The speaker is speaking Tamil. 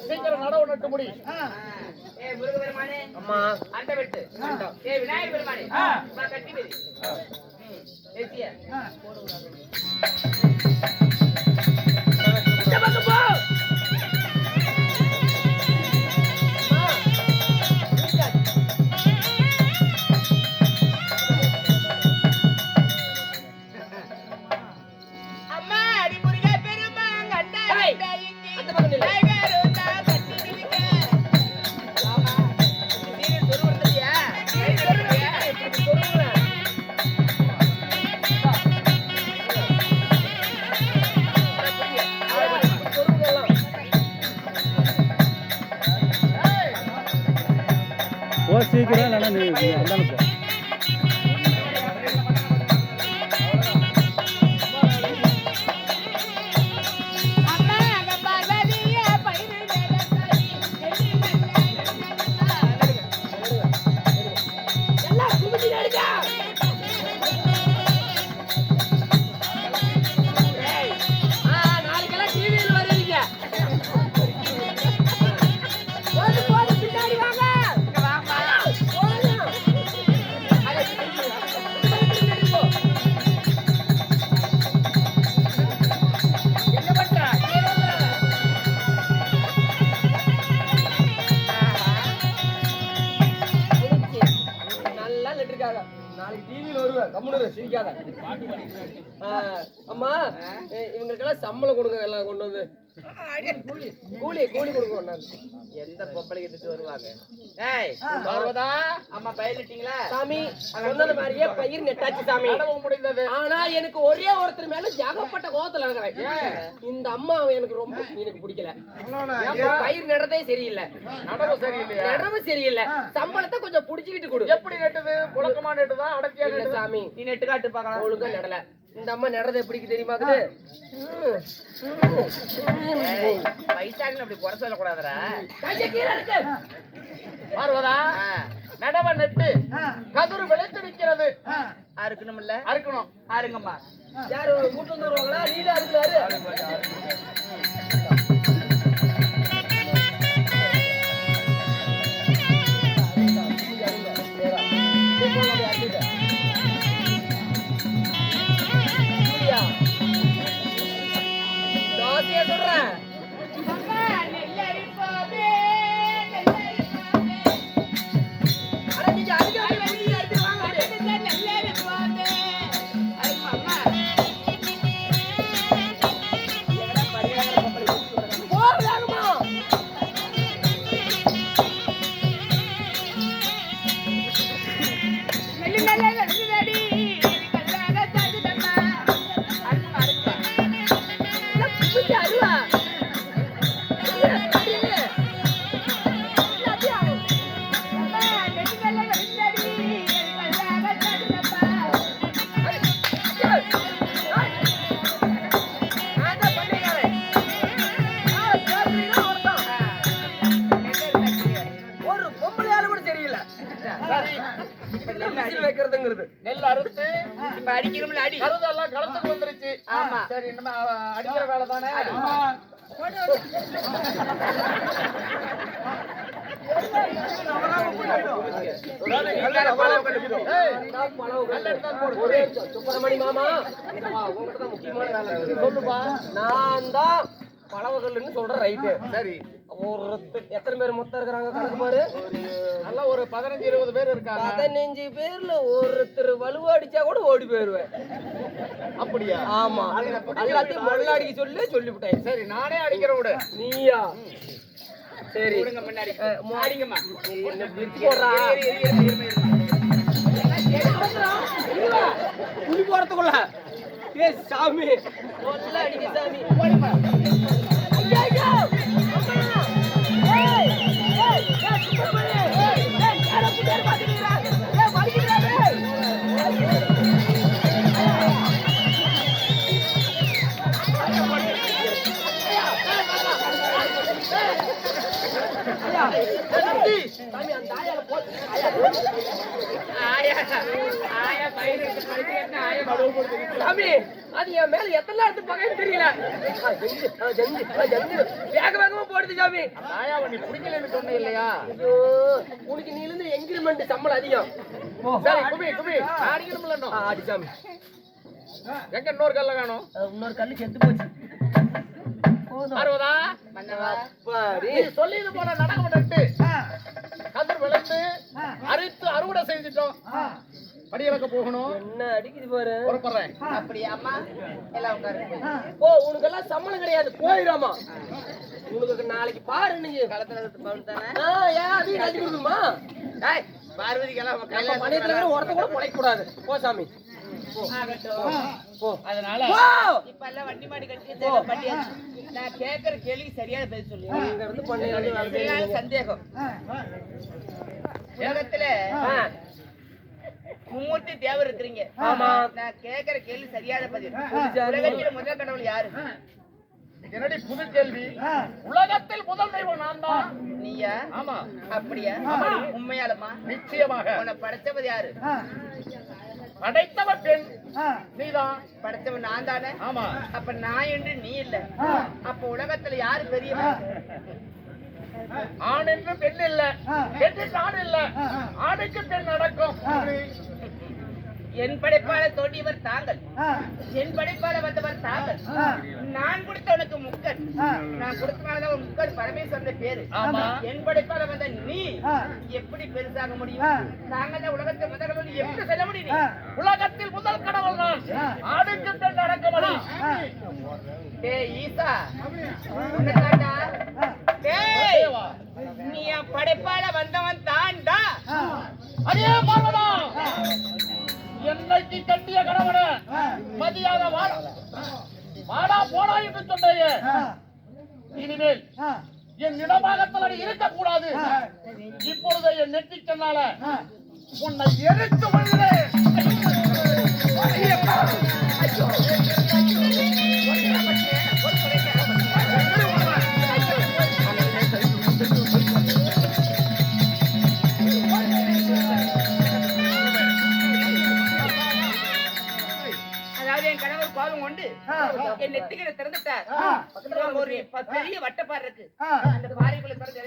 சீக்கிரம் நடவு நட்டு முடி. முருகபெருமானே அம்மா அந்த வெட்டு. விநாயகர் பெருமானே கட்டி வெறி. ஏத்தியா சீக்கிரம் இல்லைன்னா நீ வந்தாலும் போ. அம்மா இவங்களுக்கெல்லாம் சம்பளம் கொடுங்க, எல்லாம் கொண்டு வந்து கூலி கூலி கொடுங்க. எந்த பொம்பளைக்கு எடுத்துட்டு வருவாங்க? அம்மா பயிரிட்டீங்களா சாமி? சொன்னது மாதிரியே பயிர் நெட்டாச்சு சாமி, முடிந்தது. ஆனா எனக்கு ஒரே ஒருத்தர் மேல ஜாகப்பட்ட கோவத்துல இருக்கிறேன். இந்த அம்மா எனக்கு ரொம்ப எனக்கு பிடிக்கல. பயிர் நடுறதே சரியில்லை, நடவு சரியில்லை. சம்பளத்தை கொஞ்சம் புடிச்சுக்கிட்டு கொடு. எப்படி நெட்டுது? புழக்கமா நெட்டுதா அடக்கியா நெட்டு? சாமி நீ நெட்டு காட்டு பாக்கலாம். ஒழுங்கா நடல. இந்த அம்மா நடுறது எப்படிக்கு தெரியுமாக்குது? வயசாக அப்படி குறை சொல்லக்கூடாதுரா. பார்வதா நடவ நட்டு கதிர் விளைத்து நிற்கிறது. அறுக்கணும் இல்ல? அறுக்கணும். அருங்கம்மா. யாரு கூட்டு வந்து வருவாங்களா? நீடா இருக்கிறாரு. சொல்றேன் வைக்கிறதுங்கிறது. நெல் அறுத்து இப்ப அடிக்கிறோம்ல, அடி கருதெல்லாம் களத்துக்கு வந்துருச்சு. ஆமா சரி, நம்ம அடிக்கிற வேலை தானே. சுப்பிரமணி மாமா உங்ககிட்ட முக்கியமான வேலை சொல்லுப்பா. நான் தான் பழவகல்னு சொல்ற ரைட்டு. சரி, ஒருத்தர் எத்தனை பேர் மொத்தம் இருக்கிறாங்க கணக்கு பாரு. நல்லா ஒரு 15-20 பேர் இருக்காங்க. 15 பேர்ல ஒருத்தர் வலுவா அடிச்சா கூட ஓடி போயிருவேன். அப்படியா? ஆமா, எல்லாத்தையும் மொள்ள அடிக்க சொல்லிவிட்டேன். சரி, நானே அடிக்கிற விட. நீயா? சரி முன்னாடி அடிங்கம்மா. புலி போறதுக்குள்ள ஏ சாமி மொள்ள அடிக்க சாமி. சாமி அது என் மேல எத்தனை இடத்து பகைன்னு தெரியல வேக வேகமா போடுது சாமி. நீ பிடிக்கலன்னு சொன்ன இல்லையா? ஐயோ உனக்கு நீ இருந்து என்கிரிமெண்ட் சம்பளம் அதிகம். சரி குபி குபி ஆடிக்கணும்ல. ஆடி சாமி. எங்க இன்னொரு கல்ல காணும்? இன்னொரு கல்லு செத்து போச்சு. அறுபதா அப்பாடி சொல்லிது போல நடக்க மாட்டேன்ட்டு கதிர் விளைந்து அறுத்து அறுவடை செஞ்சுட்டோம். படியிலக்க போகணும். என்ன அடிக்குது பாரு. புறப்படுறேன். அப்படியா அம்மா எல்லாம் உட்காரு. போ உனக்கெல்லாம் சம்பளம் கிடையாது போயிடாமா. உனக்கு நாளைக்கு பாரு நீ களத்துல பவுன் தானே. ஏன் அதையும் கட்டி கொடுக்குமா? டேய் பார்வதிக்கெல்லாம் நம்ம கையில மணியத்துல ஒருத்த கூட பொழைக்க கூடாது. போ சாமி போ. அதனால போ. இப்ப எல்லாம் வண்டி மாடி கட்டி பண்ணியாச்சு. நான் கேக்குற கேள்விக்கு சரியான பதில் சொல்லு. இங்க இருந்து பண்ணி சரியான சந்தேகம். உலகத்துல மும்மூர்த்தி தேவர் இருக்கிறீங்க. ஆமா. நான் கேக்குற கேள்வி சரியான பதில். உலகத்துல முதல் கடவுள் யாரு? என்னடி புது கேள்வி? உலகத்தில் முதல் தெய்வம் நான் தான். நீயா? ஆமா. அப்படியா? உண்மையாலுமா? நிச்சயமாக. உன்னை படைச்சவது யாரு? படைத்தவர் பெண் நீதான். படைச்சவன் நான் தானே. ஆமா. அப்ப நான் என்று நீ இல்ல. அப்ப உலகத்துல யாரு பெரியவன்? ஆண் என்று பெண் இல்ல, பெண் என்று ஆண் இல்ல, ஆணுக்கு பெண் நடக்கும். என் படைப்பாளர் தோண்டியவர் தாங்கள், என் படைப்பாளர் வந்தவர் தாங்கள். நான் கொடுத்த உனக்கு முக்கன், நான் கொடுத்தனாலதான் ஒரு முக்கன் பரமேஸ்வரன் பேரு. என் படைப்பாளர் வந்த நீ எப்படி பெருசாக முடியும்? தாங்கள் உலகத்தை முதல் கடவுள் எப்படி சொல்ல முடியும்? உலகத்தில் முதல் கடவுள் நான், ஆணுக்கு பெண் நடக்க முடியும். டேய் ஈசா, உனக்காண்டா? டேய் நீ என் படைப்பால வந்தவன் தான்டா. அதே பார்வதா, என்னைக்கு கட்டிய கணவன மதியாக வாடா போடா என்று சொன்னையே, இனிமேல் என் இடமாகத்தில் இருக்கக்கூடாது. இப்பொழுது என் நெற்றி சொன்னால உன்னை எரித்து கொள்கிறேன். அதாவது என் கணவர் பாவம் கொண்டு என் நெத்திகளை திறந்துட்டார். ஒரு பெரிய வட்டப்பாறை இருக்கு. அந்த பாறைக்குள்ள திறந்து